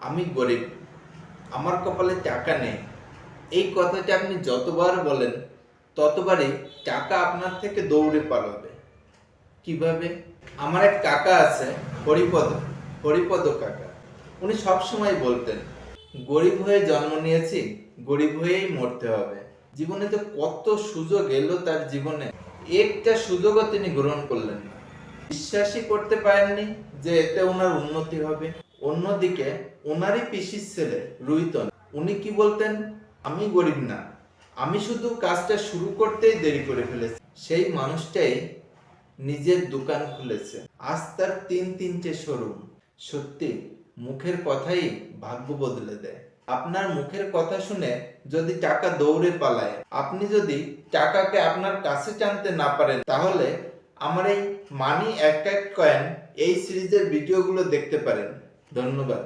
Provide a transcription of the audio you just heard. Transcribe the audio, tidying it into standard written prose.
আমি গরিব, আমার কপালে টাকা নেই। এই কথাটা আপনি যতবার বলেন ততবারই টাকা আপনার থেকে দৌড়ে পালাবে। কিভাবে? আমার এক কাকা আছে, হরিপদ হরিপদ কাকা। উনি সবসময় বলতেন, গরিব হয়ে জন্ম নিয়েছি, গরিব হয়েই মরতে হবে। জীবনে তো কত সুযোগ এলো তার জীবনে, একটা সুযোগও তিনি গ্রহণ করলেন না। বিশ্বাসই করতে পারেননি যে এতে ওনার উন্নতি হবে। অন্যদিকে ওনারই পিসির ছেলে রুহিতন, উনি কি বলতেন, আমি গরিব না, আমি শুধু কাজটা শুরু করতেই দেরি করে ফেলেছি। সেই মানুষটাই নিজের দোকান খুলেছে, আজ তার তিনটে শোরুম। সত্যি মুখের কথাই ভাগ্য বদলে দেয়। আপনার মুখের কথা শুনে যদি টাকা দৌড়ে পালায়, আপনি যদি টাকাকে আপনার কাছে টানতে না পারেন, তাহলে আমার এই মানি এক এক কয়েন এই সিরিজের ভিডিওগুলো দেখতে পারেন। ধন্যবাদ।